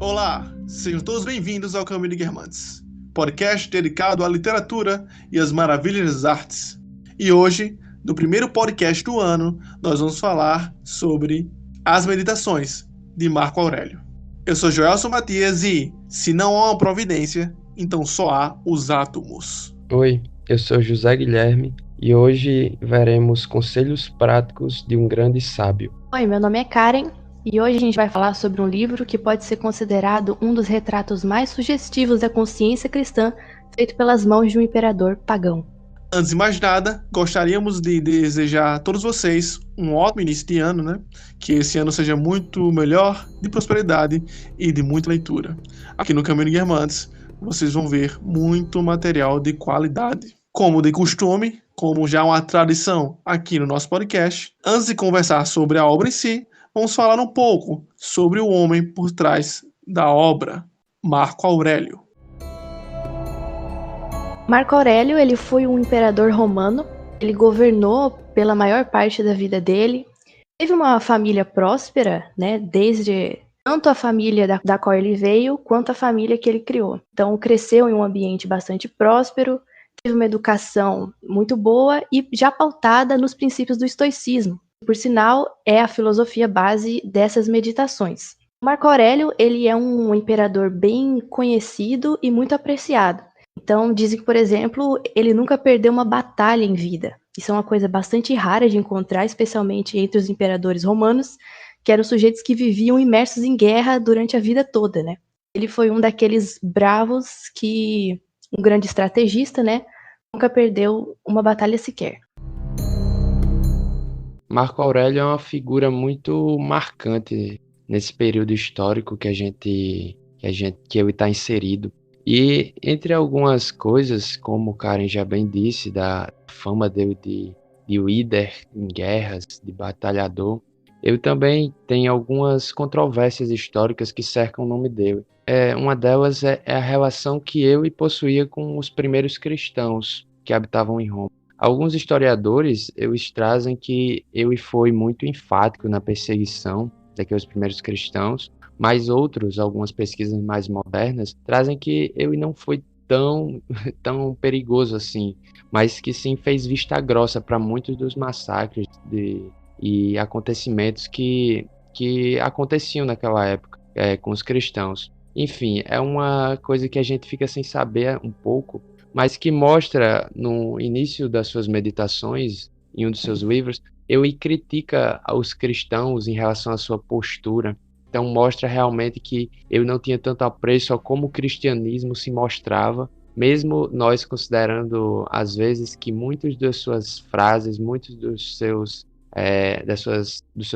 Olá, sejam todos bem-vindos ao Caminho de Guermantes, podcast dedicado à literatura e às maravilhas das artes. E hoje, no primeiro podcast do ano, nós vamos falar sobre As Meditações, de Marco Aurélio. Eu sou Joelson Matias e, se não há uma providência, então só há os átomos. Oi, eu sou José Guilherme e hoje veremos conselhos práticos de um grande sábio. Oi, meu nome é Karen e hoje a gente vai falar sobre um livro que pode ser considerado um dos retratos mais sugestivos da consciência cristã feito pelas mãos de um imperador pagão. Antes de mais nada, gostaríamos de desejar a todos vocês um ótimo início de ano, né? Que esse ano seja muito melhor, de prosperidade e de muita leitura. Aqui no Caminho de Guermantes, vocês vão ver muito material de qualidade. Como de costume, como já uma tradição aqui no nosso podcast, antes de conversar sobre a obra em si, vamos falar um pouco sobre o homem por trás da obra, Marco Aurélio. Marco Aurélio, ele foi um imperador romano, ele governou pela maior parte da vida dele, teve uma família próspera, né, desde tanto a família da qual ele veio, quanto a família que ele criou. Então, cresceu em um ambiente bastante próspero, teve uma educação muito boa e já pautada nos princípios do estoicismo. Por sinal, é a filosofia base dessas meditações. Marco Aurélio, ele é um imperador bem conhecido e muito apreciado. Então, dizem que, por exemplo, ele nunca perdeu uma batalha em vida. Isso é uma coisa bastante rara de encontrar, especialmente entre os imperadores romanos, que eram sujeitos que viviam imersos em guerra durante a vida toda, né? Ele foi um daqueles bravos um grande estrategista, né? Nunca perdeu uma batalha sequer. Marco Aurélio é uma figura muito marcante nesse período histórico que ele está inserido. E entre algumas coisas, como o Karen já bem disse, da fama dele de líder em guerras, de batalhador, ele também tem algumas controvérsias históricas que cercam o nome dele. Uma delas é a relação que ele possuía com os primeiros cristãos que habitavam em Roma. Alguns historiadores eles trazem que ele foi muito enfático na perseguição daqueles primeiros cristãos, mas algumas pesquisas mais modernas, trazem que ele não foi tão perigoso assim, mas que sim fez vista grossa para muitos dos massacres e acontecimentos que aconteciam naquela época com os cristãos. Enfim, é uma coisa que a gente fica sem saber um pouco, mas que mostra no início das suas meditações, em um dos seus livros, ele critica os cristãos em relação à sua postura. Então mostra realmente que ele não tinha tanto apreço a como o cristianismo se mostrava, mesmo nós considerando às vezes que muitas das suas frases, muitos dos seus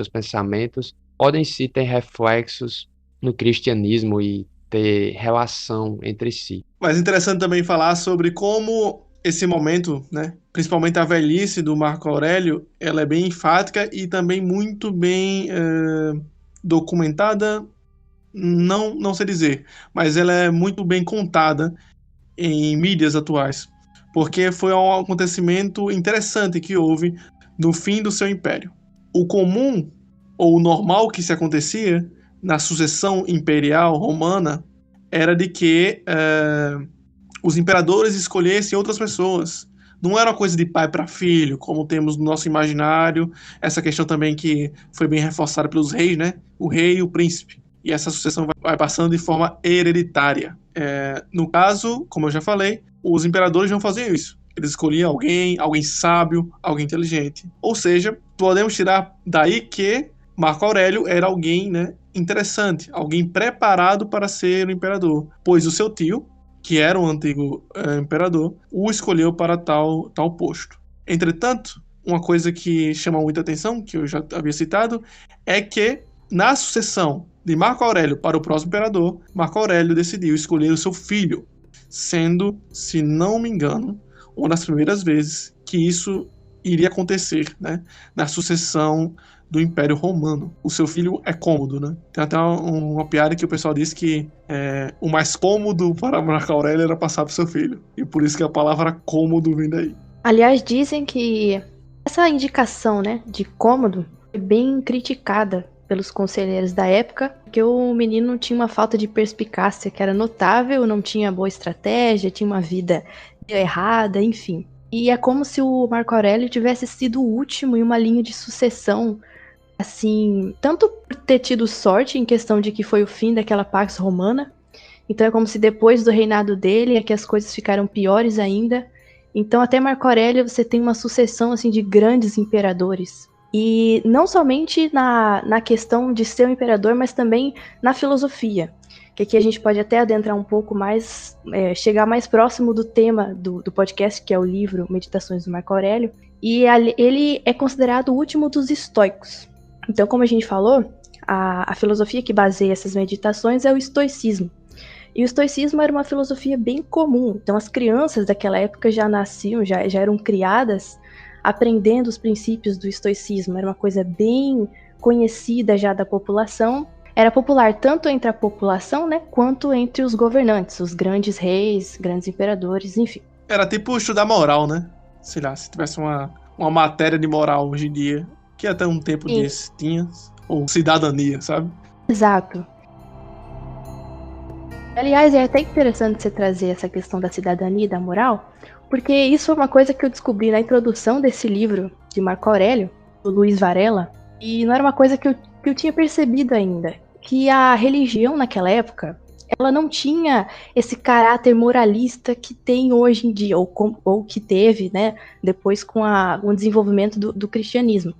pensamentos podem sim ter reflexos no cristianismo e ter relação entre si. Mas é interessante também falar sobre como esse momento, né, principalmente a velhice do Marco Aurélio, ela é bem enfática e também muito bem documentada, não sei dizer, mas ela é muito bem contada em mídias atuais, porque foi um acontecimento interessante que houve no fim do seu império. O comum ou o normal que se acontecia na sucessão imperial romana era de que os imperadores escolhessem outras pessoas. Não era uma coisa de pai para filho, como temos no nosso imaginário. Essa questão também que foi bem reforçada pelos reis, né? O rei e o príncipe. E essa sucessão vai passando de forma hereditária. No caso, como eu já falei, os imperadores não faziam isso. Eles escolhiam alguém sábio, alguém inteligente. Ou seja, podemos tirar daí que Marco Aurélio era alguém, né, interessante, alguém preparado para ser o imperador, pois o seu tio, que era um antigo imperador, o escolheu para tal posto. Entretanto, uma coisa que chama muita atenção, que eu já havia citado, é que na sucessão de Marco Aurélio para o próximo imperador, Marco Aurélio decidiu escolher o seu filho, sendo, se não me engano, uma das primeiras vezes que isso iria acontecer, né, na sucessão do Império Romano. O seu filho é cômodo, né? Tem até uma piada que o pessoal diz que o mais cômodo para Marco Aurélio era passar para o seu filho. E por isso que a palavra cômodo vem daí. Aliás, dizem que essa indicação, né, de cômodo é bem criticada pelos conselheiros da época, que o menino tinha uma falta de perspicácia que era notável, não tinha boa estratégia, tinha uma vida errada, enfim. E é como se o Marco Aurélio tivesse sido o último em uma linha de sucessão, assim, tanto por ter tido sorte em questão de que foi o fim daquela Pax Romana, então é como se depois do reinado dele é que as coisas ficaram piores ainda. Então até Marco Aurélio você tem uma sucessão assim de grandes imperadores. E não somente na questão de ser um imperador, mas também na filosofia. Que aqui a gente pode até adentrar um pouco mais, chegar mais próximo do tema do podcast, que é o livro Meditações do Marco Aurélio. E ele é considerado o último dos estoicos. Então, como a gente falou, a filosofia que baseia essas meditações é o estoicismo. E o estoicismo era uma filosofia bem comum. Então as crianças daquela época já nasciam, já eram criadas aprendendo os princípios do estoicismo. Era uma coisa bem conhecida já da população. Era popular tanto entre a população, né, quanto entre os governantes, os grandes reis, grandes imperadores, enfim. Era tipo estudar moral, né? Sei lá, se tivesse uma matéria de moral hoje em dia, que até um tempo desse tinha, ou cidadania, sabe? Exato. Aliás, é até interessante você trazer essa questão da cidadania e da moral, porque isso foi uma coisa que eu descobri na introdução desse livro de Marco Aurélio, do Luiz Varela, e não era uma coisa que eu tinha percebido ainda, que a religião naquela época, ela não tinha esse caráter moralista que tem hoje em dia, ou que teve, né, depois com o desenvolvimento do cristianismo.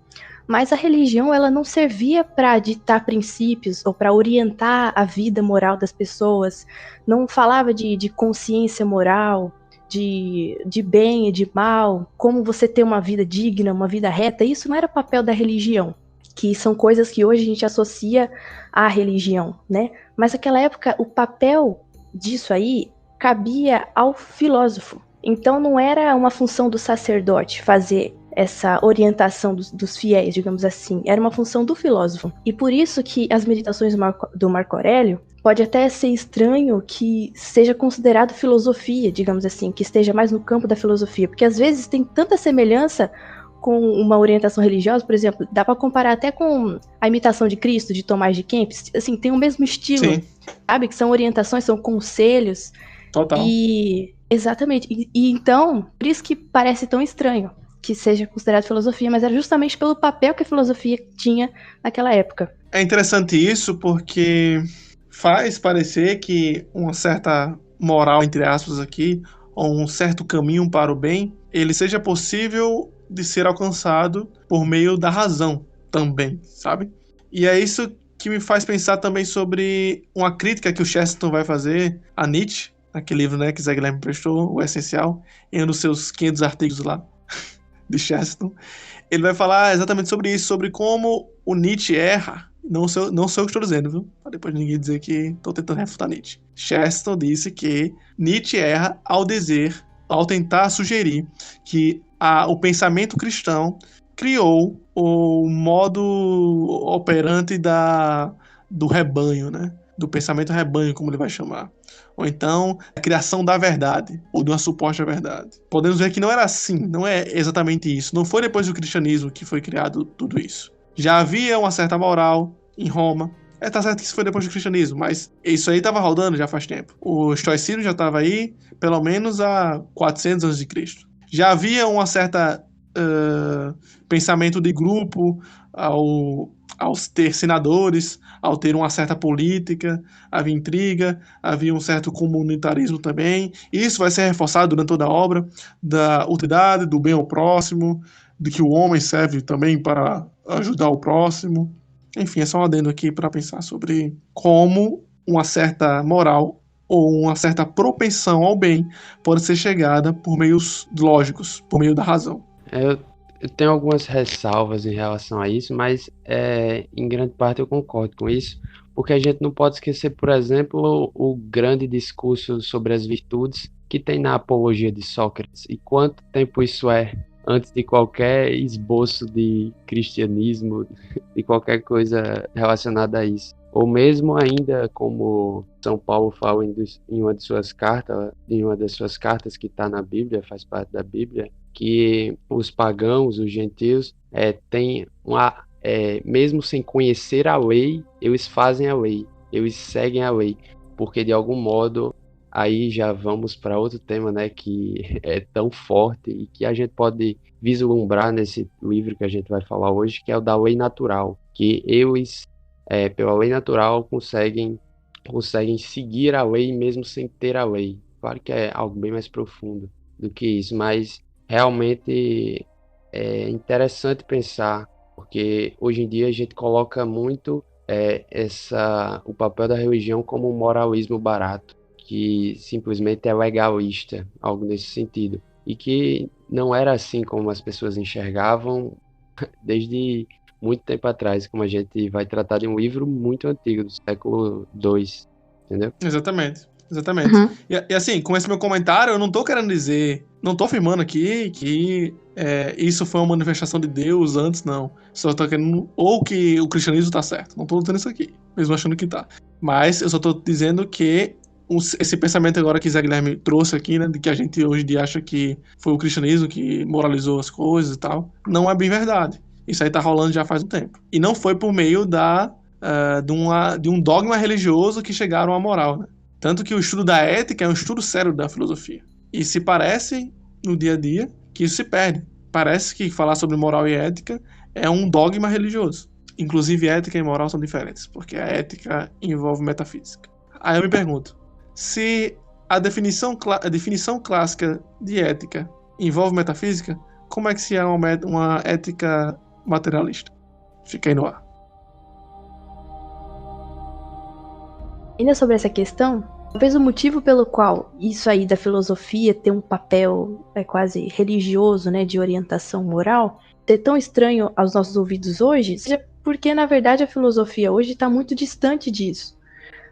Mas a religião, ela não servia para ditar princípios ou para orientar a vida moral das pessoas. Não falava de consciência moral, de bem e de mal, como você ter uma vida digna, uma vida reta. Isso não era papel da religião, que são coisas que hoje a gente associa à religião, né? Mas naquela época, o papel disso aí cabia ao filósofo. Então não era uma função do sacerdote fazer essa orientação dos fiéis, digamos assim, era uma função do filósofo. E por isso que as meditações do Marco Aurélio pode até ser estranho que seja considerado filosofia, digamos assim, que esteja mais no campo da filosofia, porque às vezes tem tanta semelhança com uma orientação religiosa, por exemplo, dá para comparar até com a Imitação de Cristo, de Tomás de Kempis, assim, tem o mesmo estilo, sim, sabe? Que são orientações, são conselhos. Total. Exatamente. E então, por isso que parece tão estranho que seja considerado filosofia, mas era justamente pelo papel que a filosofia tinha naquela época. É interessante isso porque faz parecer que uma certa moral, entre aspas aqui, ou um certo caminho para o bem, ele seja possível de ser alcançado por meio da razão também, sabe? E é isso que me faz pensar também sobre uma crítica que o Chesterton vai fazer a Nietzsche, naquele livro, né, que Zé Guilherme prestou, O Essencial, em um dos seus 500 artigos lá, de Chesterton. Ele vai falar exatamente sobre isso, sobre como o Nietzsche erra. Não sou eu que estou dizendo, viu? Para depois ninguém dizer que estou tentando refutar Nietzsche. Chesterton disse que Nietzsche erra ao tentar sugerir que o pensamento cristão criou o modo operante do rebanho, né? Do pensamento rebanho, como ele vai chamar. Ou então, a criação da verdade, ou de uma suposta verdade. Podemos ver que não era assim, não é exatamente isso. Não foi depois do cristianismo que foi criado tudo isso. Já havia uma certa moral em Roma. Tá certo que isso foi depois do cristianismo, mas isso aí estava rodando já faz tempo. O estoicismo já estava aí, pelo menos há 400 anos de Cristo. Já havia uma certa pensamento de grupo aos ter senadores, ao ter uma certa política, havia intriga, havia um certo comunitarismo também. Isso vai ser reforçado durante toda a obra, da utilidade, do bem ao próximo, de que o homem serve também para ajudar o próximo. Enfim, é só um adendo aqui para pensar sobre como uma certa moral ou uma certa propensão ao bem pode ser chegada por meios lógicos, por meio da razão. Eu tenho algumas ressalvas em relação a isso, mas em grande parte eu concordo com isso, porque a gente não pode esquecer, por exemplo, o grande discurso sobre as virtudes que tem na Apologia de Sócrates, e quanto tempo isso é antes de qualquer esboço de cristianismo, de qualquer coisa relacionada a isso. Ou mesmo ainda, como São Paulo fala em uma das suas cartas que está na Bíblia, faz parte da Bíblia, que os pagãos, os gentios, têm mesmo sem conhecer a lei, eles fazem a lei, eles seguem a lei, porque de algum modo, aí já vamos para outro tema, né, que é tão forte e que a gente pode vislumbrar nesse livro que a gente vai falar hoje, que é o da lei natural, que eles, pela lei natural, conseguem seguir a lei mesmo sem ter a lei. Claro que é algo bem mais profundo do que isso, mas realmente é interessante pensar, porque hoje em dia a gente coloca muito o papel da religião como um moralismo barato, que simplesmente é legalista, algo nesse sentido, e que não era assim como as pessoas enxergavam desde muito tempo atrás, como a gente vai tratar de um livro muito antigo, do século II, entendeu? Exatamente. Uhum. E assim, com esse meu comentário, eu não tô querendo dizer, não tô afirmando aqui que isso foi uma manifestação de Deus antes, não. Só tô querendo, ou que o cristianismo tá certo. Não tô dizendo isso aqui, mesmo achando que tá. Mas eu só tô dizendo que esse pensamento agora que Zé Guilherme trouxe aqui, né, de que a gente hoje em dia acha que foi o cristianismo que moralizou as coisas e tal, não é bem verdade. Isso aí tá rolando já faz um tempo. E não foi por meio de um dogma religioso que chegaram à moral, né? Tanto que o estudo da ética é um estudo sério da filosofia. E se parece, no dia a dia, que isso se perde. Parece que falar sobre moral e ética é um dogma religioso. Inclusive, ética e moral são diferentes, porque a ética envolve metafísica. Aí eu me pergunto, se a definição clássica de ética envolve metafísica, como é que se é uma ética materialista? Fica aí no ar. Ainda sobre essa questão, talvez o motivo pelo qual isso aí da filosofia ter um papel quase religioso, né, de orientação moral, ser tão estranho aos nossos ouvidos hoje, seja porque, na verdade, a filosofia hoje está muito distante disso.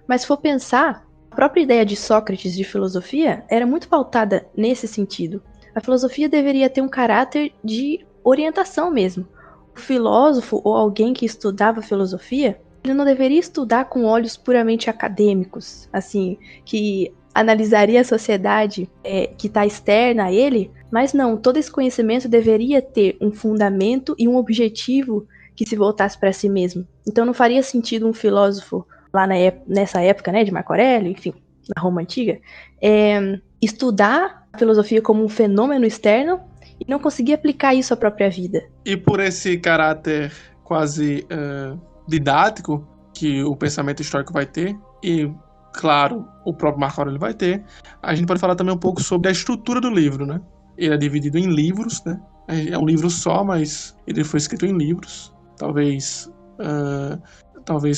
Mas se for pensar, a própria ideia de Sócrates de filosofia era muito pautada nesse sentido. A filosofia deveria ter um caráter de orientação mesmo. O filósofo ou alguém que estudava filosofia, ele não deveria estudar com olhos puramente acadêmicos, assim, que analisaria a sociedade que está externa a ele, mas não, todo esse conhecimento deveria ter um fundamento e um objetivo que se voltasse para si mesmo. Então não faria sentido um filósofo lá nessa época, né, de Marco Aurélio, enfim, na Roma Antiga, estudar a filosofia como um fenômeno externo e não conseguir aplicar isso à própria vida. E por esse caráter quase didático que o pensamento histórico vai ter, e, claro, o próprio Marco Aurélio vai ter, a gente pode falar também um pouco sobre a estrutura do livro, né? Ele é dividido em livros, né? É um livro só, mas ele foi escrito em livros. Talvez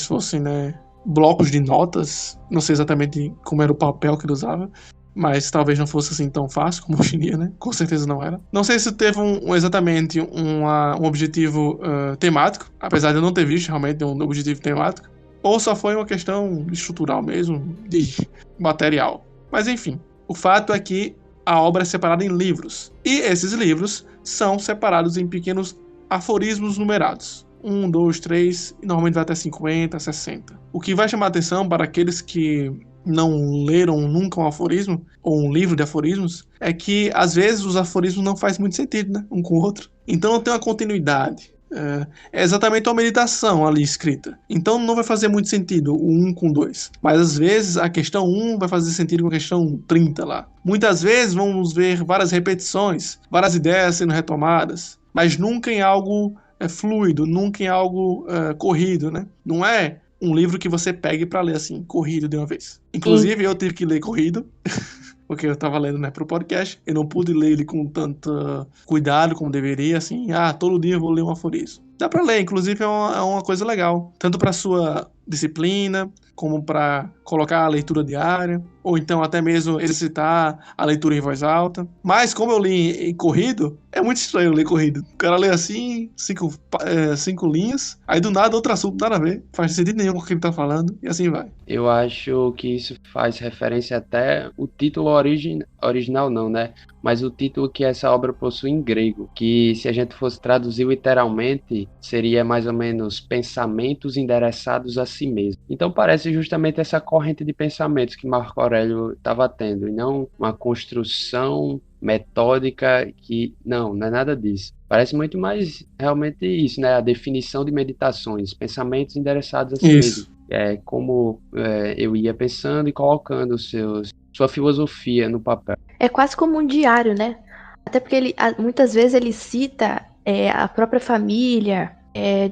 fossem, né, blocos de notas. Não sei exatamente como era o papel que ele usava, mas talvez não fosse assim tão fácil como hoje em dia, né? Com certeza não era. Não sei se teve exatamente um objetivo temático, apesar de eu não ter visto realmente um objetivo temático, ou só foi uma questão estrutural mesmo, de material. Mas enfim, o fato é que a obra é separada em livros, e esses livros são separados em pequenos aforismos numerados. 1, 2, 3, e normalmente vai até 50, 60. O que vai chamar a atenção para aqueles que não leram nunca um aforismo, ou um livro de aforismos, é que às vezes os aforismos não fazem muito sentido, né? Um com o outro. Então não tem uma continuidade. É exatamente uma meditação ali escrita. Então não vai fazer muito sentido o 1 com 2. Mas às vezes a questão 1 vai fazer sentido com a questão 30 lá. Muitas vezes vamos ver várias repetições, várias ideias sendo retomadas, mas nunca em algo fluido, nunca em algo corrido, né? Não é um livro que você pegue pra ler assim, corrido de uma vez. Inclusive, eu tive que ler corrido, porque eu tava lendo, né, pro podcast. Eu não pude ler ele com tanto cuidado como deveria, assim, todo dia eu vou ler um aforismo. Dá pra ler, inclusive é uma coisa legal. Tanto pra sua disciplina, como para colocar a leitura diária, ou então até mesmo exercitar a leitura em voz alta. Mas como eu li em corrido, é muito estranho ler corrido. O cara lê assim, 5 linhas, aí do nada outro assunto, nada a ver, faz sentido nenhum com o que ele tá falando, e assim vai. Eu acho que isso faz referência até o título original não, né? Mas o título que essa obra possui em grego, que se a gente fosse traduzir literalmente, seria mais ou menos pensamentos endereçados a si mesmo. Então parece justamente essa corrente de pensamentos que Marco Aurélio estava tendo, e não uma construção metódica que... Não é nada disso. Parece muito mais realmente isso, né? A definição de meditações, pensamentos endereçados a si mesmo. Isso. É como eu ia pensando e colocando sua filosofia no papel. É quase como um diário, né? Até porque muitas vezes ele cita a própria família.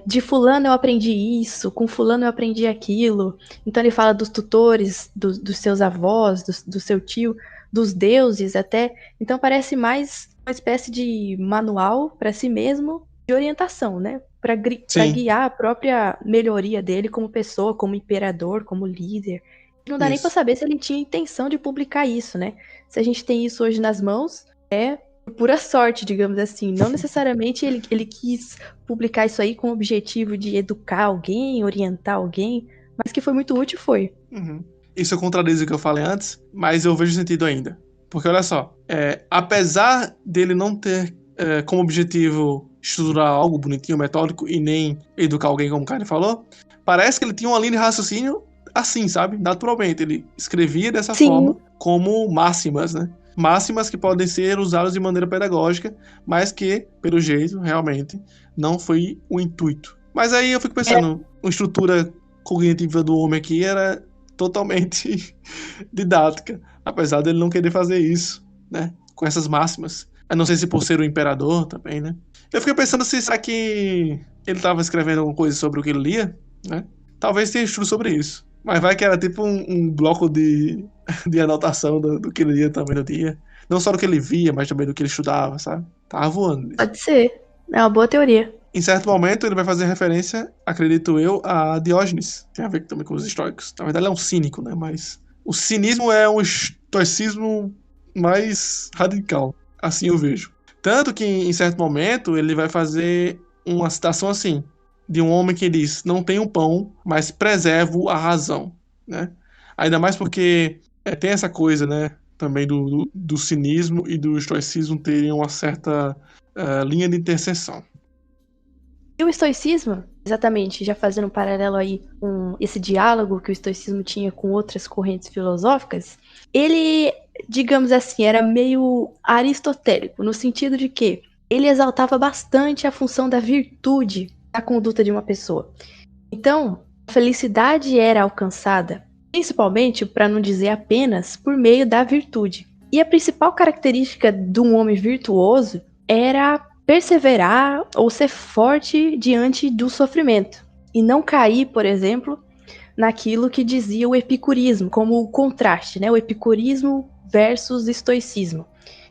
De fulano eu aprendi isso, com fulano eu aprendi aquilo. Então ele fala dos tutores, dos seus avós, do seu tio, dos deuses até. Então parece mais uma espécie de manual para si mesmo de orientação, né? Para Sim, guiar a própria melhoria dele como pessoa, como imperador, como líder. Não dá nem para isso. saber se ele tinha intenção de publicar isso, né? Se a gente tem isso hoje nas mãos, é por pura sorte, digamos assim. Não necessariamente ele quis publicar isso aí com o objetivo de educar alguém, orientar alguém, mas que foi muito útil, foi. Uhum. Isso contradiz o que eu falei antes, mas eu vejo sentido ainda. Porque olha só, apesar dele não ter como objetivo estruturar algo bonitinho, metódico, e nem educar alguém, como o Karen falou, parece que ele tinha uma linha de raciocínio assim, sabe? Naturalmente. Ele escrevia dessa Sim. forma, como máximas, né? Máximas que podem ser usadas de maneira pedagógica, mas que, pelo jeito, realmente, não foi o intuito. Mas aí eu fico pensando, uma estrutura cognitiva do homem aqui era totalmente didática, apesar dele não querer fazer isso, né? Com essas máximas. Eu não sei se por ser o imperador também, né? Eu fiquei pensando se será que ele estava escrevendo alguma coisa sobre o que ele lia, né? Talvez tenha estudo sobre isso. Mas vai que era tipo um bloco de anotação do que ele lia também no dia. Não só do que ele via, mas também do que ele estudava, sabe? Tava voando. Pode ser. É uma boa teoria. Em certo momento, ele vai fazer referência, acredito eu, a Diógenes. Tem a ver também com os estoicos. Na verdade, ele é um cínico, né? Mas o cinismo é um estoicismo mais radical. Assim eu vejo. Tanto que, em certo momento, ele vai fazer uma citação assim, de um homem que diz: não tenho pão, mas preservo a razão, né? Ainda mais porque tem essa coisa, né? Também do cinismo e do estoicismo terem uma certa linha de interseção. E o estoicismo, exatamente, já fazendo um paralelo aí com esse diálogo que o estoicismo tinha com outras correntes filosóficas, ele, digamos assim, era meio aristotélico, no sentido de que ele exaltava bastante a função da virtude na conduta de uma pessoa. Então, a felicidade era alcançada, principalmente, para não dizer apenas, por meio da virtude. E a principal característica de um homem virtuoso era perseverar ou ser forte diante do sofrimento. E não cair, por exemplo, naquilo que dizia o epicurismo, como o contraste, né? O epicurismo versus estoicismo.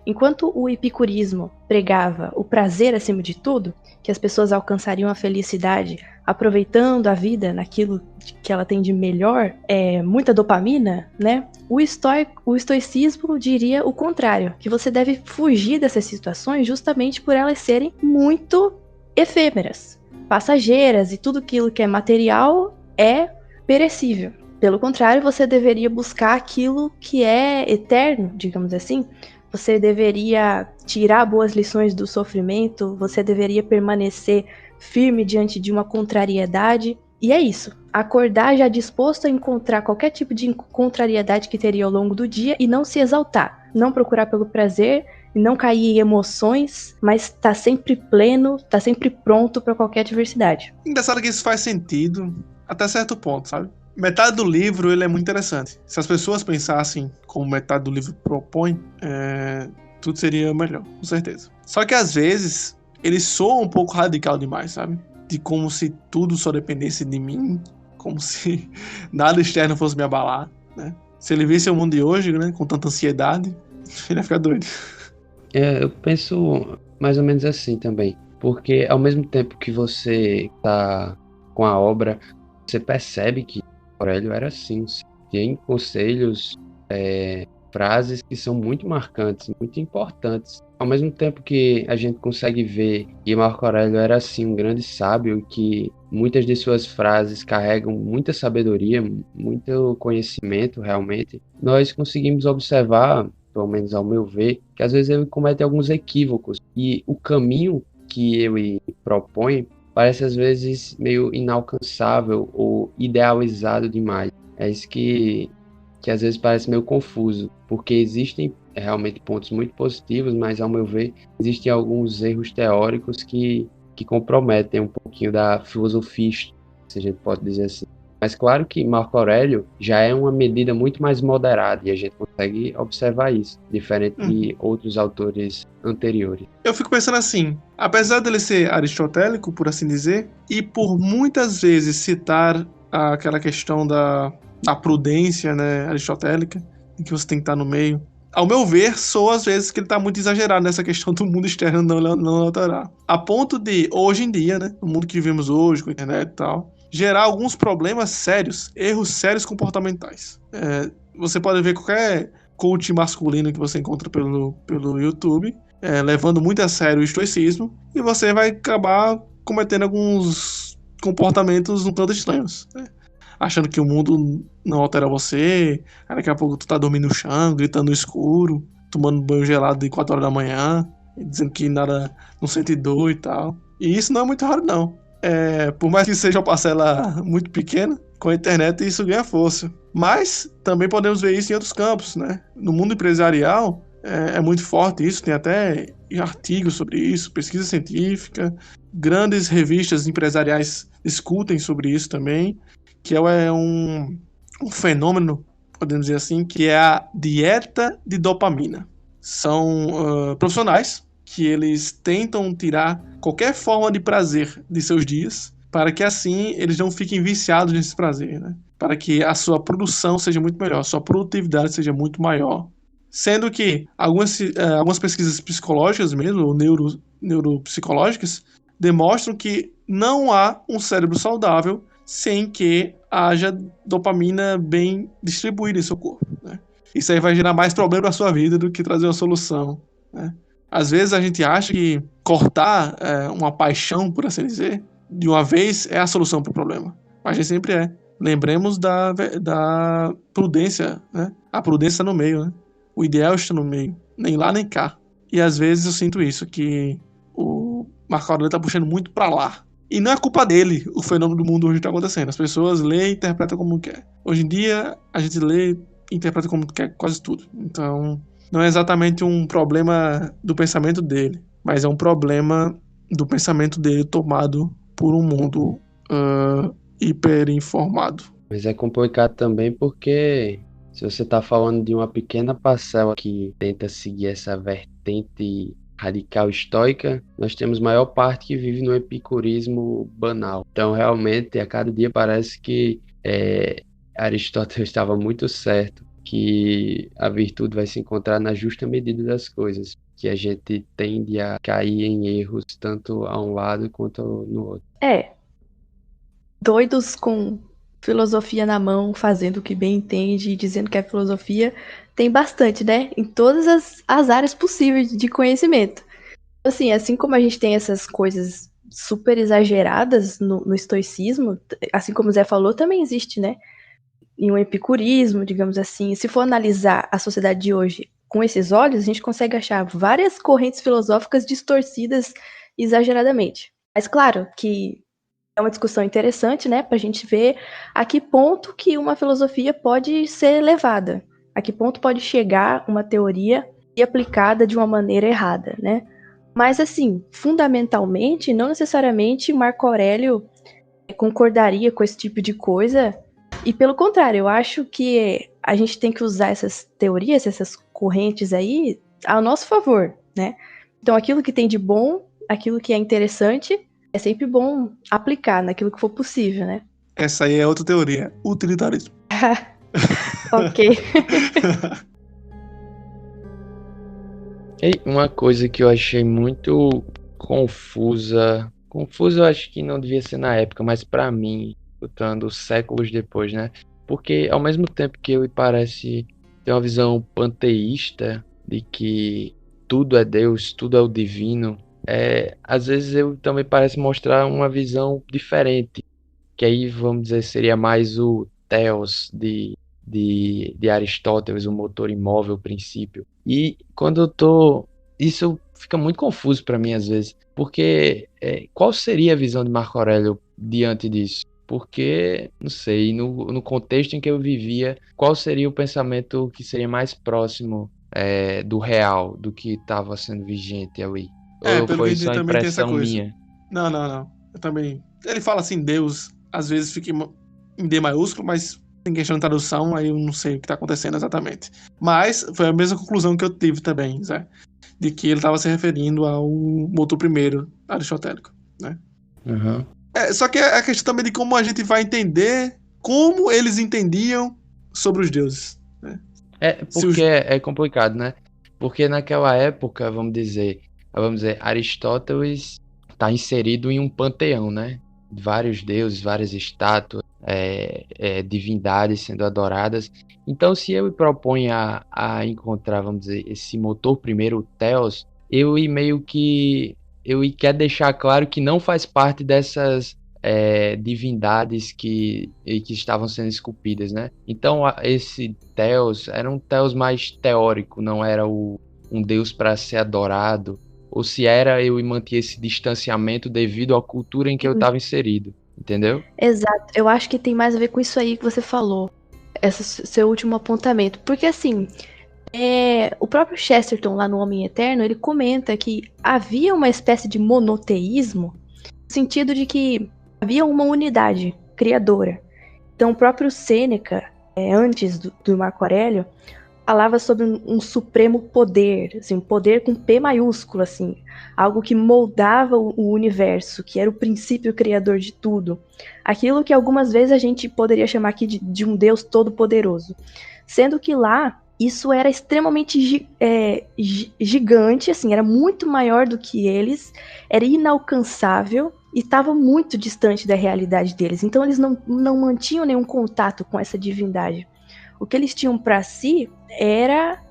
Enquanto o epicurismo pregava o prazer acima de tudo, que as pessoas alcançariam a felicidade aproveitando a vida naquilo que ela tem de melhor, muita dopamina, né? O estoicismo diria o contrário, que você deve fugir dessas situações justamente por elas serem muito efêmeras, passageiras, e tudo aquilo que é material é perecível. Pelo contrário, você deveria buscar aquilo que é eterno, digamos assim. Você deveria tirar boas lições do sofrimento, você deveria permanecer firme diante de uma contrariedade. E é isso. Acordar já disposto a encontrar qualquer tipo de contrariedade que teria ao longo do dia e não se exaltar. Não procurar pelo prazer, não cair em emoções, mas tá sempre pleno, tá sempre pronto para qualquer adversidade. Engraçado que isso faz sentido até certo ponto, sabe? Metade do livro ele é muito interessante. Se as pessoas pensassem como metade do livro propõe, tudo seria melhor, com certeza. Só que às vezes ele soa um pouco radical demais, sabe? De como se tudo só dependesse de mim, como se nada externo fosse me abalar, né? Se ele visse o mundo de hoje, né, com tanta ansiedade, ele ia ficar doido. Eu penso mais ou menos assim também, porque ao mesmo tempo que você tá com a obra, você percebe que Aurélio era assim, tem conselhos, frases que são muito marcantes, muito importantes. Ao mesmo tempo que a gente consegue ver que Marco Aurélio era assim um grande sábio, que muitas de suas frases carregam muita sabedoria, muito conhecimento realmente, nós conseguimos observar, pelo menos ao meu ver, que às vezes ele comete alguns equívocos, e o caminho que ele propõe parece às vezes meio inalcançável ou idealizado demais. É isso que às vezes parece meio confuso, porque existem realmente pontos muito positivos, mas ao meu ver, existem alguns erros teóricos que comprometem um pouquinho da filosofia, se a gente pode dizer assim. Mas claro que Marco Aurélio já é uma medida muito mais moderada e a gente consegue observar isso, diferente de outros autores anteriores. Eu fico pensando assim, apesar dele ser aristotélico, por assim dizer, e por muitas vezes citar aquela questão da prudência, né, aristotélica, em que você tem que estar no meio, ao meu ver, soa às vezes que ele está muito exagerado nessa questão do mundo externo não alterar. A ponto de, hoje em dia, né, no mundo que vivemos hoje, com a internet e tal, gerar alguns problemas sérios, erros sérios comportamentais. Você pode ver qualquer coach masculino que você encontra pelo YouTube, levando muito a sério o estoicismo, e você vai acabar cometendo alguns comportamentos um tanto estranhos, né? Achando que o mundo não altera você, aí daqui a pouco tu tá dormindo no chão, gritando no escuro, tomando banho gelado de 4 horas da manhã, dizendo que nada não sente dor e tal. E isso não é muito raro, não. Por mais que seja uma parcela muito pequena, com a internet isso ganha força. Mas também podemos ver isso em outros campos, né? No mundo empresarial é muito forte isso, tem até artigos sobre isso, pesquisa científica, grandes revistas empresariais discutem sobre isso também, que é um fenômeno, podemos dizer assim, que é a dieta de dopamina. São profissionais que eles tentam tirar qualquer forma de prazer de seus dias, para que assim eles não fiquem viciados nesse prazer, né? Para que a sua produção seja muito melhor, a sua produtividade seja muito maior. Sendo que algumas pesquisas psicológicas mesmo, ou neuropsicológicas, demonstram que não há um cérebro saudável sem que haja dopamina bem distribuída em seu corpo, né? Isso aí vai gerar mais problema na sua vida do que trazer uma solução, né? Às vezes a gente acha que cortar uma paixão, por assim dizer, de uma vez é a solução para o problema. Mas nem sempre é. Lembremos da prudência, né? A prudência no meio, né? O ideal está no meio, nem lá nem cá. E às vezes eu sinto isso, que o Marco Aurélio está puxando muito para lá. E não é culpa dele o fenômeno do mundo hoje está acontecendo. As pessoas lêem e interpretam como quer. Hoje em dia, a gente lê e interpreta como quer quase tudo. Então, não é exatamente um problema do pensamento dele, mas é um problema do pensamento dele tomado por um mundo hiperinformado. Mas é complicado também porque se você está falando de uma pequena parcela que tenta seguir essa vertente radical estoica, nós temos maior parte que vive no epicurismo banal. Então, realmente, a cada dia parece que Aristóteles estava muito certo, que a virtude vai se encontrar na justa medida das coisas, que a gente tende a cair em erros tanto a um lado quanto no outro. Doidos com filosofia na mão, fazendo o que bem entende e dizendo que é filosofia, tem bastante, né? Em todas as áreas possíveis de conhecimento. Assim como a gente tem essas coisas super exageradas no estoicismo, assim como o Zé falou, também existe, né? Em um epicurismo, digamos assim. Se for analisar a sociedade de hoje com esses olhos, a gente consegue achar várias correntes filosóficas distorcidas exageradamente. Mas claro que é uma discussão interessante, né, pra gente ver a que ponto que uma filosofia pode ser levada, a que ponto pode chegar uma teoria e aplicada de uma maneira errada, né? Mas assim, fundamentalmente, não necessariamente Marco Aurélio concordaria com esse tipo de coisa, e pelo contrário, eu acho que a gente tem que usar essas teorias, essas correntes aí, ao nosso favor, né? Então aquilo que tem de bom, aquilo que é interessante, é sempre bom aplicar naquilo que for possível, né? Essa aí é outra teoria, utilitarismo. Ok. E uma coisa que eu achei muito confusa eu acho que não devia ser na época, mas pra mim, escutando séculos depois, né? Porque ao mesmo tempo que ele parece ter uma visão panteísta de que tudo é Deus, tudo é o divino, às vezes ele também parece mostrar uma visão diferente, que aí, vamos dizer, seria mais o Theos de Aristóteles, o motor imóvel, o princípio. E quando eu tô... Isso fica muito confuso para mim às vezes, porque qual seria a visão de Marco Aurélio diante disso? porque, não sei, no contexto em que eu vivia, qual seria o pensamento que seria mais próximo do real, do que estava sendo vigente ali? Ou Pelo que eu foi entendi só também tem essa impressão coisa. minha? Não, não, não. Eu também. Ele fala assim, Deus, às vezes fica em D maiúsculo, mas em questão de tradução, aí eu não sei o que tá acontecendo exatamente. Mas foi a mesma conclusão que eu tive também, Zé. De que ele estava se referindo ao motor primeiro aristotélico, né? Uhum. Só que é a questão também de como a gente vai entender como eles entendiam sobre os deuses, né? Se Porque os... é complicado, né? Porque naquela época, vamos dizer, Aristóteles está inserido em um panteão, né? Vários deuses, várias estátuas, divindades sendo adoradas. Então, se eu me proponho a encontrar, vamos dizer, esse motor primeiro, o Theos, eu quero deixar claro que não faz parte dessas divindades que estavam sendo esculpidas, né? Então, esse Theos era um Theos mais teórico, não era um deus para ser adorado. Ou se era, eu mantinha esse distanciamento devido à cultura em que eu estava inserido, entendeu? Exato. Eu acho que tem mais a ver com isso aí que você falou, esse seu último apontamento. Porque assim, o próprio Chesterton, lá no Homem Eterno, ele comenta que havia uma espécie de monoteísmo, no sentido de que havia uma unidade criadora. Então, o próprio Sêneca, antes do Marco Aurélio, falava sobre um supremo poder, assim, um poder com P maiúsculo, assim, algo que moldava o universo, que era o princípio criador de tudo. Aquilo que algumas vezes a gente poderia chamar aqui de um Deus todo-poderoso. Sendo que lá, isso era extremamente gigante, assim, era muito maior do que eles, era inalcançável e estava muito distante da realidade deles. Então eles não mantinham nenhum contato com essa divindade. O que eles tinham para si era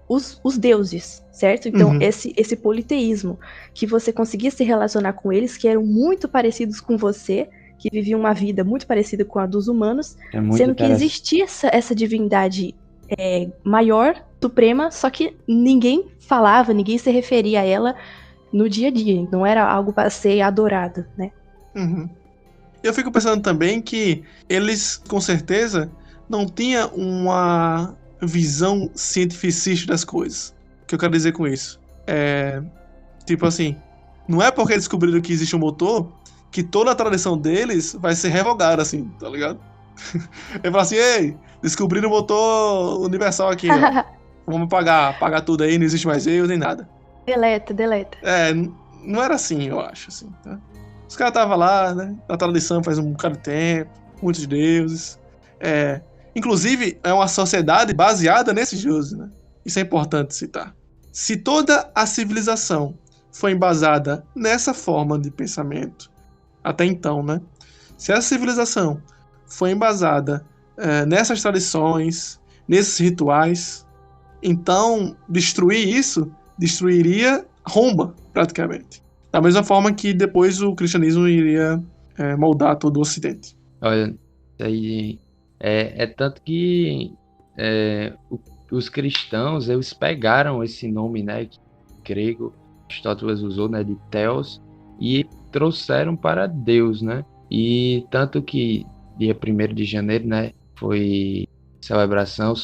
os deuses, certo? Então, esse politeísmo, que você conseguia se relacionar com eles, que eram muito parecidos com você, que viviam uma vida muito parecida com a dos humanos, sendo que existia essa divindade maior, suprema, só que ninguém falava, ninguém se referia a ela no dia a dia, não era algo para ser adorado, né? Uhum. Eu fico pensando também que eles, com certeza, não tinham uma visão cientificista das coisas. O que eu quero dizer com isso? Tipo assim, não é porque descobriram que existe um motor que toda a tradição deles vai ser revogada, assim, tá ligado? Ele fala assim, ei, descobriram o motor universal aqui, ó. Vamos pagar tudo aí, não existe mais eu, nem nada. Deleta. Não era assim, eu acho, assim, tá? Os caras estavam lá, né, na tradição faz um bocado de tempo, muitos deuses. Inclusive, é uma sociedade baseada nesses deuses, né? Isso é importante citar. Se toda a civilização foi embasada nessa forma de pensamento, até então, né? Se essa civilização foi embasada nessas tradições, nesses rituais, então destruir isso destruiria Roma, praticamente. Da mesma forma que depois o cristianismo iria moldar todo o Ocidente. Olha, aí tanto que os cristãos, eles pegaram esse nome, né, grego, Aristóteles usou, né, de Theos, e trouxeram para Deus, né? E tanto que dia 1º de janeiro, né, foi celebração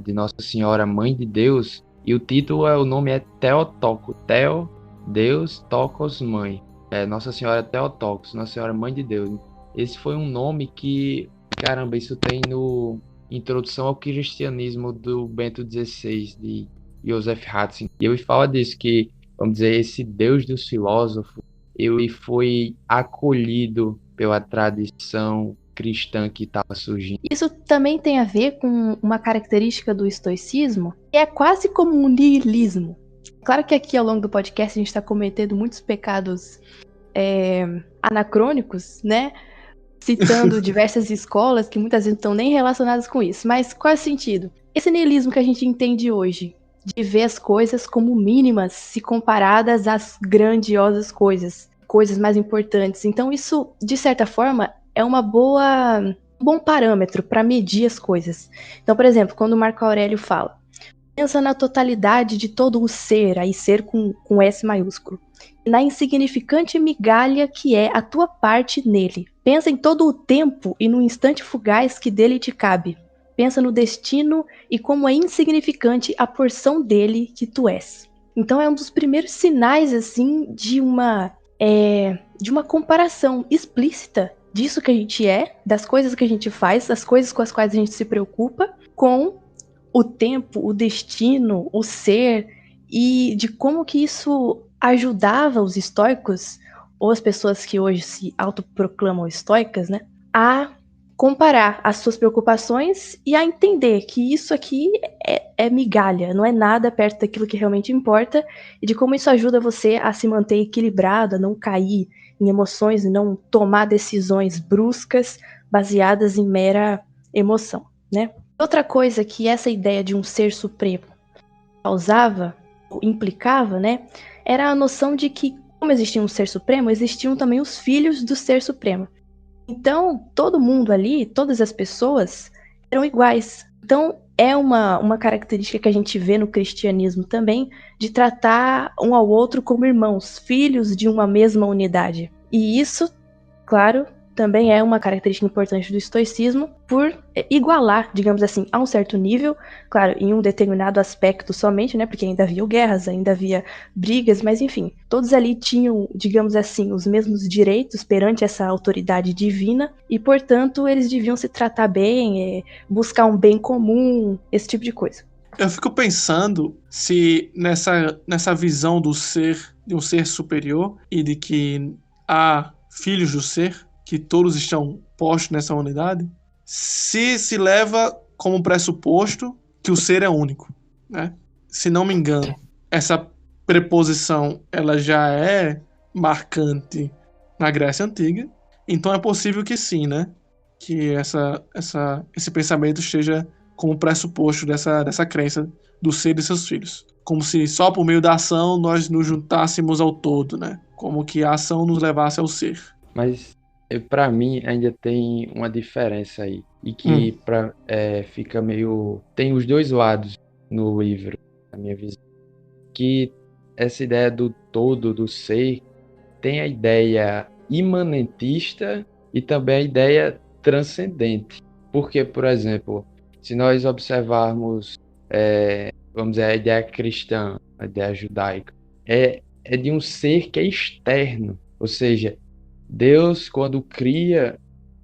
de Nossa Senhora Mãe de Deus, e o nome é Theotokos, Theo, Deus, Tokos, Mãe. Nossa Senhora Theotokos, Nossa Senhora Mãe de Deus. Esse foi um nome que, caramba, isso tem no Introdução ao Cristianismo do Bento XVI, de Joseph Ratzinger. E ele fala disso, que, vamos dizer, esse Deus dos filósofos, ele foi acolhido pela tradição cristã que estava surgindo. Isso também tem a ver com uma característica do estoicismo, que é quase como um niilismo. Claro que aqui ao longo do podcast a gente está cometendo muitos pecados anacrônicos, né? Citando diversas escolas que muitas vezes não estão nem relacionadas com isso. Mas qual é o sentido? Esse niilismo que a gente entende hoje, de ver as coisas como mínimas se comparadas às grandiosas coisas mais importantes. Então isso, de certa forma, é um bom parâmetro para medir as coisas. Então, por exemplo, quando o Marco Aurélio fala Pensa na totalidade de todo o ser, aí ser com S maiúsculo. Na insignificante migalha que é a tua parte nele. Pensa em todo o tempo e no instante fugaz que dele te cabe. Pensa no destino e como é insignificante a porção dele que tu és. Então é um dos primeiros sinais, assim, de uma comparação explícita disso que a gente é, das coisas que a gente faz, das coisas com as quais a gente se preocupa, com o tempo, o destino, o ser, e de como que isso ajudava os estoicos, ou as pessoas que hoje se autoproclamam estoicas, né, a comparar as suas preocupações e a entender que isso aqui é migalha, não é nada perto daquilo que realmente importa, e de como isso ajuda você a se manter equilibrado, a não cair em emoções e não tomar decisões bruscas baseadas em mera emoção, né? Outra coisa que essa ideia de um ser supremo causava, ou implicava, né, era a noção de que, como existia um ser supremo, existiam também os filhos do ser supremo. Então, todo mundo ali, todas as pessoas, eram iguais. Então, é uma característica que a gente vê no cristianismo também, de tratar um ao outro como irmãos, filhos de uma mesma unidade. E isso, claro, também é uma característica importante do estoicismo por igualar, digamos assim, a um certo nível, claro, em um determinado aspecto somente, né, porque ainda havia guerras, ainda havia brigas, mas enfim, todos ali tinham, digamos assim, os mesmos direitos perante essa autoridade divina e, portanto, eles deviam se tratar bem, buscar um bem comum, esse tipo de coisa. Eu fico pensando se nessa visão do ser, de um ser superior e de que há filhos do ser, que todos estão postos nessa unidade, se leva como pressuposto que o ser é único, né? Se não me engano, essa preposição ela já é marcante na Grécia Antiga, então é possível que sim, né? Que esse pensamento esteja como pressuposto dessa crença do ser e seus filhos. Como se só por meio da ação nós nos juntássemos ao todo, né? Como que a ação nos levasse ao ser. Mas para mim ainda tem uma diferença aí. E que fica meio. Tem os dois lados no livro, na minha visão. Que essa ideia do todo, do ser, tem a ideia imanentista e também a ideia transcendente. Porque, por exemplo, se nós observarmos, vamos dizer, a ideia cristã, a ideia judaica, é de um ser que é externo. Ou seja, Deus, quando cria,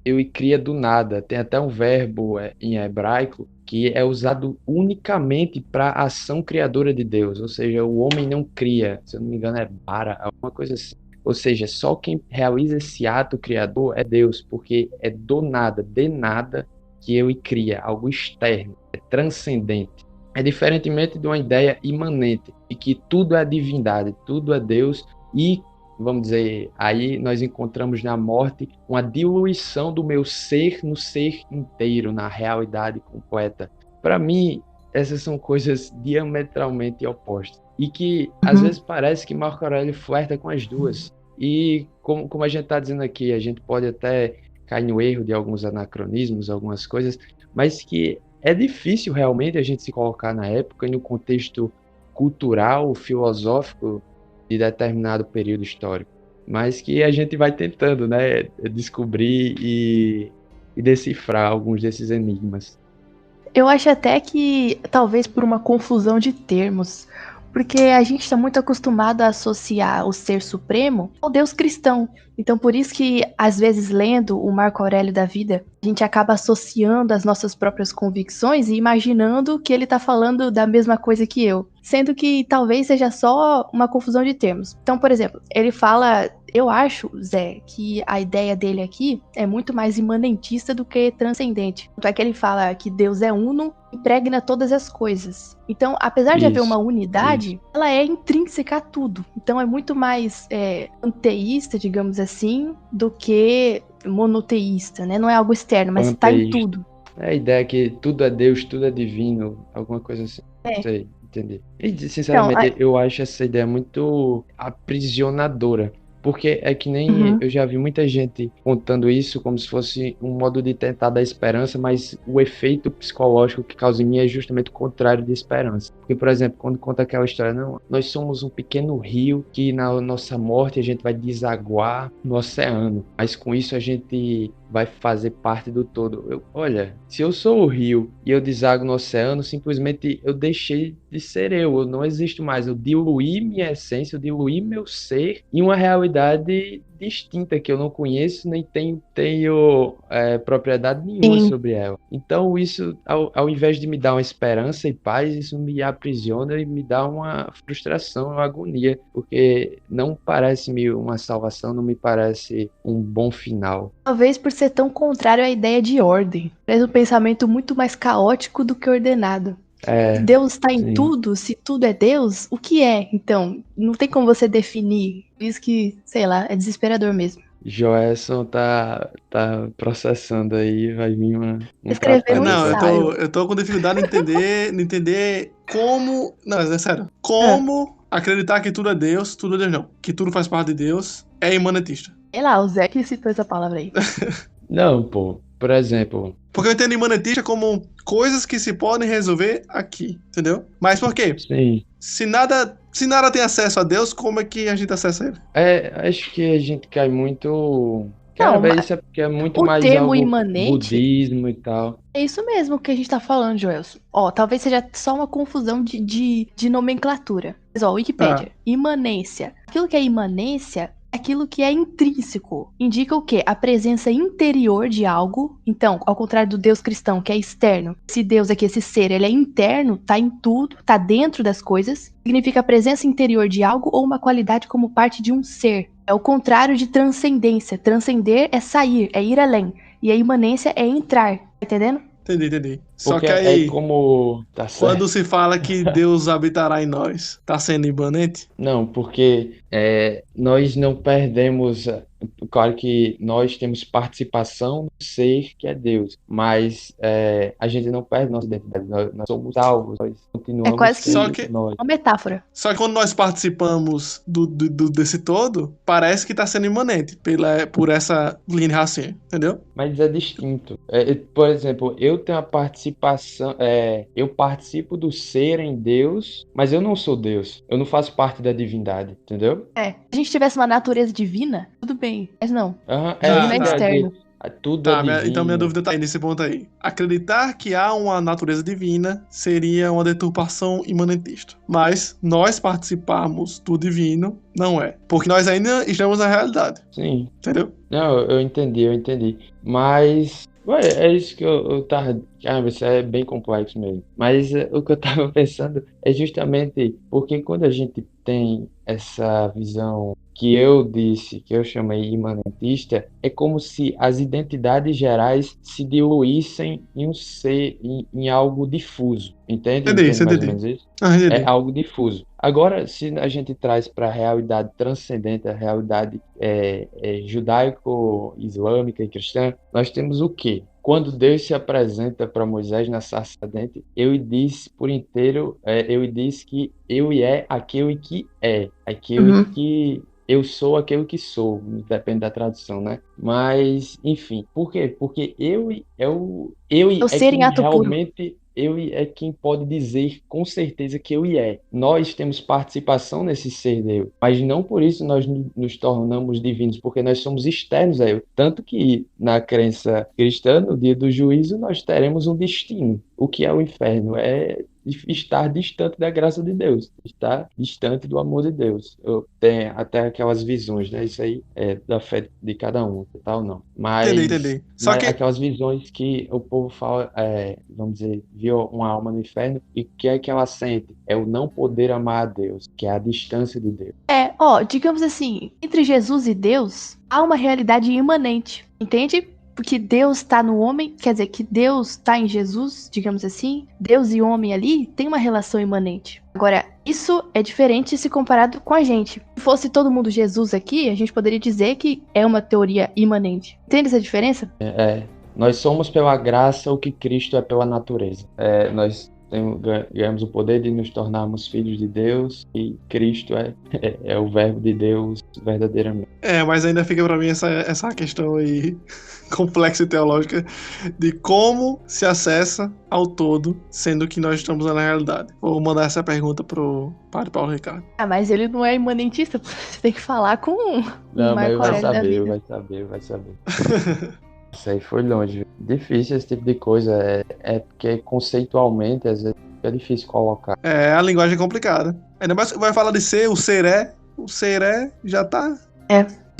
ele cria do nada. Tem até um verbo em hebraico que é usado unicamente para a ação criadora de Deus. Ou seja, o homem não cria, se eu não me engano é bara, alguma coisa assim. Ou seja, só quem realiza esse ato criador é Deus, porque é do nada, de nada, que ele cria, algo externo, é transcendente. É diferentemente de uma ideia imanente, de que tudo é divindade, tudo é Deus e, vamos dizer, aí nós encontramos na morte uma diluição do meu ser no ser inteiro, na realidade completa. Para mim, essas são coisas diametralmente opostas. E que, às vezes, parece que Marco Aurélio flerta com as duas. E, como a gente está dizendo aqui, a gente pode até cair no erro de alguns anacronismos, algumas coisas, mas que é difícil realmente a gente se colocar na época e no contexto cultural, filosófico de determinado período histórico. Mas que a gente vai tentando, né, descobrir e decifrar alguns desses enigmas. Eu acho até que, talvez por uma confusão de termos, porque a gente está muito acostumado a associar o ser supremo ao Deus cristão. Então, por isso que, às vezes, lendo o Marco Aurélio da vida, a gente acaba associando as nossas próprias convicções e imaginando que ele está falando da mesma coisa que eu. Sendo que talvez seja só uma confusão de termos. Então, por exemplo, ele fala... Eu acho, Zé, que a ideia dele aqui é muito mais imanentista do que transcendente. Tanto é que ele fala que Deus é uno e impregna todas as coisas. Então, apesar de haver uma unidade, ela é intrínseca a tudo. Então, é muito mais panteísta, digamos assim, do que monoteísta, né? Não é algo externo, mas está em tudo. É a ideia que tudo é Deus, tudo é divino, alguma coisa assim. Não sei, entendi. E, sinceramente, eu acho essa ideia muito aprisionadora. Porque é que nem eu já vi muita gente contando isso como se fosse um modo de tentar dar esperança, mas o efeito psicológico que causa em mim é justamente o contrário de esperança. Porque, por exemplo, quando conta aquela história, não, nós somos um pequeno rio que na nossa morte a gente vai desaguar no oceano, mas com isso a gente vai fazer parte do todo. Olha, se eu sou o rio e eu desago no oceano, simplesmente eu deixei de ser eu não existo mais. Eu diluí minha essência, eu diluí meu ser em uma realidade distinta que eu não conheço nem tenho propriedade nenhuma sobre ela. Então isso, ao invés de me dar uma esperança e paz, isso me aprisiona e me dá uma frustração, uma agonia, porque não parece-me uma salvação, não me parece um bom final. Talvez por ser tão contrário à ideia de ordem. Parece um pensamento muito mais caótico do que ordenado. Deus está em tudo, se tudo é Deus, o que é? Então, não tem como você definir. Por isso que, sei lá, é desesperador mesmo. Joelson tá processando aí, vai vir uma Escrever um Não, ensaio. eu tô com dificuldade em entender como... Não, é sério. Como acreditar que tudo é Deus não. Que tudo faz parte de Deus é imanentista. Sei lá, o Zé que citou essa palavra aí. Não, pô. Por exemplo... Porque eu entendo imanentista como coisas que se podem resolver aqui, entendeu? Mas por quê? Sim. Se nada tem acesso a Deus, como é que a gente acessa ele? Acho que a gente cai muito... isso é porque é muito o mais termo algo imanente, budismo e tal. É isso mesmo que a gente tá falando, Joelson. Talvez seja só uma confusão de nomenclatura. Mas, Wikipédia. Imanência. Aquilo que é imanência é aquilo que é intrínseco. Indica o quê? A presença interior de algo. Então, ao contrário do Deus cristão, que é externo. Esse Deus aqui, esse ser, ele é interno, tá em tudo, tá dentro das coisas. Significa a presença interior de algo ou uma qualidade como parte de um ser. É o contrário de transcendência. Transcender é sair, é ir além. E a imanência é entrar. Tá entendendo? Entendi. Só Porque que aí, como... Tá certo. quando se fala que Deus habitará em nós, tá sendo imanente? Não, porque nós não perdemos... Claro que nós temos participação no ser que é Deus, mas a gente não perde nossa identidade. Nós somos salvos, nós continuamos É quase que Só que- nós. uma metáfora. Só que quando nós participamos desse todo, parece que tá sendo imanente por essa linha de raciocínio, entendeu? Mas é distinto. Por exemplo, eu tenho a participação, eu participo do ser em Deus, mas eu não sou Deus. Eu não faço parte da divindade, entendeu? Se a gente tivesse uma natureza divina, tudo bem. Mas não. Aham, Divino é externo. Tudo é divino. Então minha dúvida tá aí nesse ponto aí. Acreditar que há uma natureza divina seria uma deturpação imanentista. Mas nós participarmos do divino não é. Porque nós ainda estamos na realidade. Sim. Entendeu? Não, eu entendi. Mas... é isso que eu tava... Caramba, isso é bem complexo mesmo. Mas o que eu tava pensando é justamente porque quando a gente tem essa visão que eu disse, que eu chamei imanentista, é como se as identidades gerais se diluíssem em um ser, em algo difuso. Entende? Entendi. Mais ou menos isso? Entendi. É algo difuso. Agora, se a gente traz para a realidade transcendente, a realidade judaico-islâmica e cristã, nós temos o quê? Quando Deus se apresenta para Moisés na sarça ardente, eu disse por inteiro, eu disse que eu é aquele que é, aquele que eu sou aquele que sou, depende da tradução, né? Mas, enfim, por quê? Porque eu é ser em quem ato puro. realmente... Ele é quem pode dizer com certeza que ele é. Nós temos participação nesse ser Deus, mas não por isso nós nos tornamos divinos, porque nós somos externos a ele. Tanto que na crença cristã, no dia do juízo, nós teremos um destino. O que é o inferno? É estar distante da graça de Deus, estar distante do amor de Deus. Eu tenho até aquelas visões, né? Isso aí é da fé de cada um, tal não. Mas Entendi. Só que aquelas visões que o povo fala, vamos dizer, viu uma alma no inferno e o que é que ela sente? É o não poder amar a Deus, que é a distância de Deus. Digamos assim, entre Jesus e Deus, há uma realidade imanente, entende? Porque Deus está no homem, quer dizer que Deus está em Jesus, digamos assim. Deus e homem ali tem uma relação imanente. Agora, isso é diferente se comparado com a gente. Se fosse todo mundo Jesus aqui, a gente poderia dizer que é uma teoria imanente. Entende essa diferença? Nós somos pela graça o que Cristo é pela natureza. Nós ganhamos o poder de nos tornarmos filhos de Deus e Cristo é o verbo de Deus verdadeiramente. Mas ainda fica pra mim essa questão aí complexa e teológica de como se acessa ao todo, sendo que nós estamos na realidade. Vou mandar essa pergunta pro Padre Paulo Ricardo. Mas ele não é imanentista, você tem que falar com Não, mas Marco Aurélio da vida. vai saber. Isso aí foi longe. Difícil esse tipo de coisa. É porque conceitualmente, às vezes, é difícil colocar. A linguagem é complicada. Ainda mais que vai falar de ser, o ser é, já tá...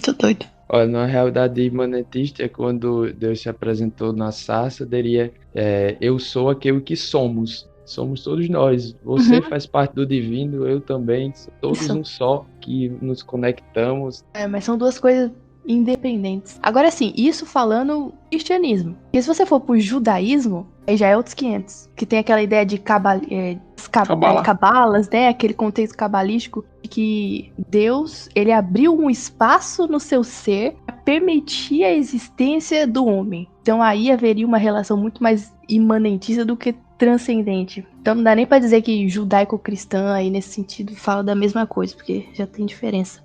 Tô doido. Olha, na realidade imanentista, quando Deus se apresentou na sarça, diria, eu sou aquele que somos. Somos todos nós. Você faz parte do divino, eu também. Todos Isso. um só, que nos conectamos. Mas são duas coisas independentes. Agora sim, isso falando cristianismo. Porque se você for pro judaísmo, aí já é outros 500. Que tem aquela ideia de cabalas, né? Aquele contexto cabalístico que Deus, ele abriu um espaço no seu ser para permitir a existência do homem. Então aí haveria uma relação muito mais imanentista do que transcendente. Então não dá nem para dizer que judaico-cristã aí nesse sentido fala da mesma coisa, porque já tem diferença.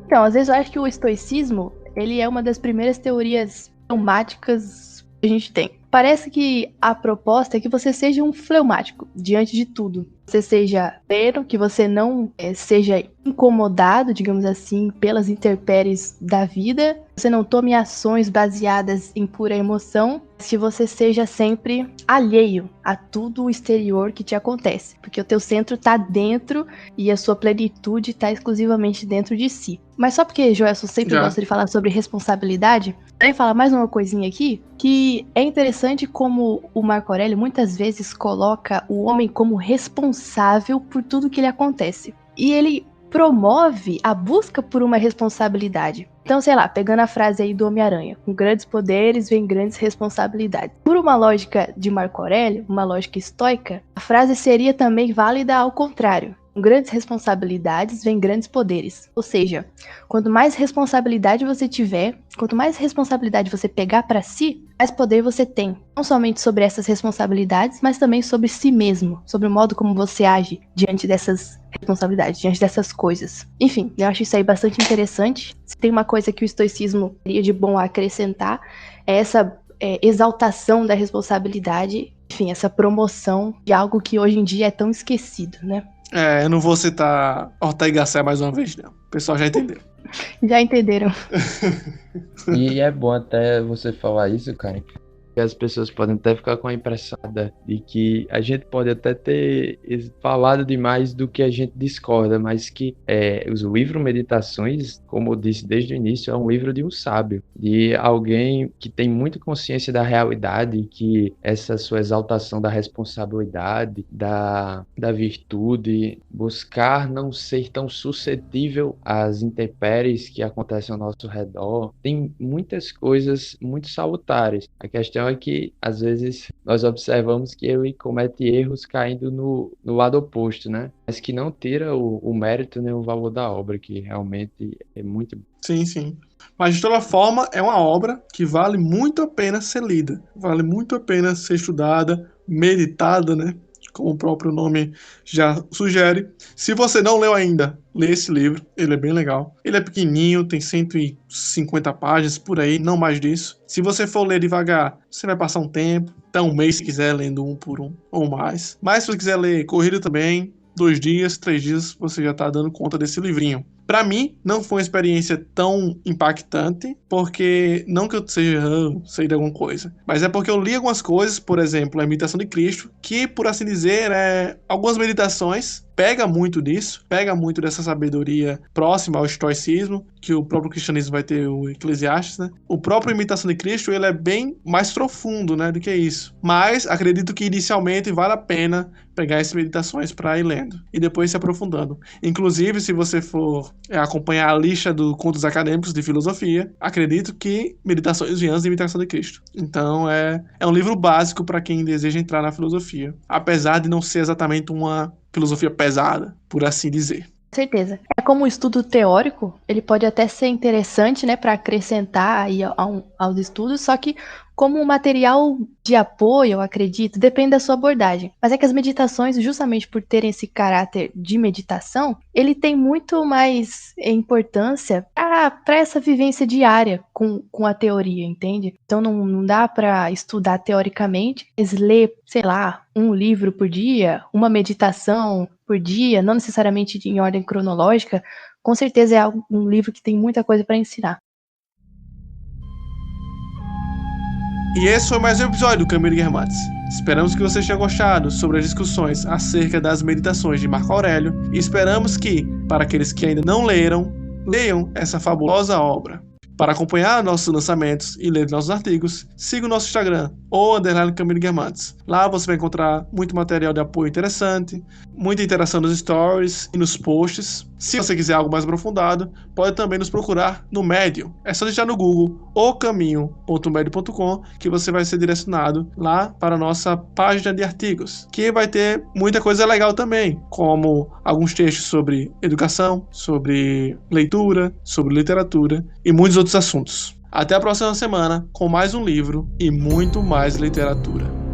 Então, às vezes eu acho que o estoicismo, ele é uma das primeiras teorias fleumáticas que a gente tem. Parece que a proposta é que você seja um fleumático diante de tudo. Você seja pleno, que você não seja incomodado, digamos assim, pelas intempéries da vida. Você não tome ações baseadas em pura emoção. Que você seja sempre alheio a tudo o exterior que te acontece. Porque o teu centro tá dentro e a sua plenitude tá exclusivamente dentro de si. Mas só porque Joelson sempre gosta de falar sobre responsabilidade, eu vou falar mais uma coisinha aqui, que é interessante como o Marco Aurélio muitas vezes coloca o homem como responsável por tudo que lhe acontece. E ele promove a busca por uma responsabilidade. Então, sei lá, pegando a frase aí do Homem-Aranha, com grandes poderes vem grandes responsabilidades. Por uma lógica de Marco Aurélio, uma lógica estoica, a frase seria também válida ao contrário. Com grandes responsabilidades vem grandes poderes. Ou seja, quanto mais responsabilidade você tiver, quanto mais responsabilidade você pegar para si, mais poder você tem. Não somente sobre essas responsabilidades, mas também sobre si mesmo, sobre o modo como você age diante dessas responsabilidades, diante dessas coisas. Enfim, eu acho isso aí bastante interessante. Se tem uma coisa que o estoicismo teria de bom a acrescentar, é essa exaltação da responsabilidade, enfim, essa promoção de algo que hoje em dia é tão esquecido, né? Eu não vou citar Ortega y Gasset mais uma vez, não. O pessoal já entendeu. Já entenderam. E é bom até você falar isso, cara, que as pessoas podem até ficar com a impressão de que a gente pode até ter falado demais do que a gente discorda, mas que os livros Meditações, como eu disse desde o início, é um livro de um sábio, de alguém que tem muita consciência da realidade, que essa sua exaltação da responsabilidade, da virtude, buscar não ser tão suscetível às intempéries que acontecem ao nosso redor, tem muitas coisas muito salutares. A questão é que, às vezes, nós observamos que ele comete erros caindo no lado oposto, né? Mas que não tira o mérito nem o valor da obra, que realmente é muito... Sim. Mas, de toda forma, é uma obra que vale muito a pena ser lida. Vale muito a pena ser estudada, meditada, né? Como o próprio nome já sugere. Se você não leu ainda, lê esse livro. Ele é bem legal. Ele é pequenininho, tem 150 páginas por aí, não mais disso. Se você for ler devagar, você vai passar um tempo. Até um mês, se quiser, lendo um por um ou mais. Mas se você quiser ler corrido também, 2 dias, 3 dias, você já tá dando conta desse livrinho. Pra mim, não foi uma experiência tão impactante, porque não que eu seja sei de alguma coisa, mas é porque eu li algumas coisas, por exemplo, a Imitação de Cristo, que, por assim dizer, algumas meditações pega muito disso, pega muito dessa sabedoria próxima ao estoicismo, que o próprio cristianismo vai ter o Eclesiastes, né? O próprio Imitação de Cristo, ele é bem mais profundo, né, do que isso. Mas acredito que inicialmente vale a pena pegar essas meditações para ir lendo e depois se aprofundando. Inclusive, se você for acompanhar a lista dos contos acadêmicos de filosofia, acredito que Meditações Vianas e Imitação de Cristo. Então é um livro básico para quem deseja entrar na filosofia, apesar de não ser exatamente uma filosofia pesada, por assim dizer. Certeza. Como um estudo teórico, ele pode até ser interessante, né, para acrescentar aí aos estudos, só que como um material de apoio, eu acredito, depende da sua abordagem. Mas é que as meditações, justamente por terem esse caráter de meditação, ele tem muito mais importância para essa vivência diária com a teoria, entende? Então não dá para estudar teoricamente, mas ler, sei lá, um livro por dia, uma meditação por dia, não necessariamente em ordem cronológica, com certeza é um livro que tem muita coisa para ensinar. E esse foi mais um episódio do Caminho de Guermantes. Esperamos que vocês tenham gostado sobre as discussões acerca das meditações de Marco Aurélio e esperamos que, para aqueles que ainda não leram, leiam essa fabulosa obra. Para acompanhar nossos lançamentos e ler nossos artigos, siga o nosso Instagram, _Caminho de Guermantes. Lá você vai encontrar muito material de apoio interessante, muita interação nos stories e nos posts. Se você quiser algo mais aprofundado, pode também nos procurar no Medium. É só digitar no Google ocaminho.medium.com que você vai ser direcionado lá para a nossa página de artigos, que vai ter muita coisa legal também, como alguns textos sobre educação, sobre leitura, sobre literatura e muitos outros assuntos. Até a próxima semana com mais um livro e muito mais literatura.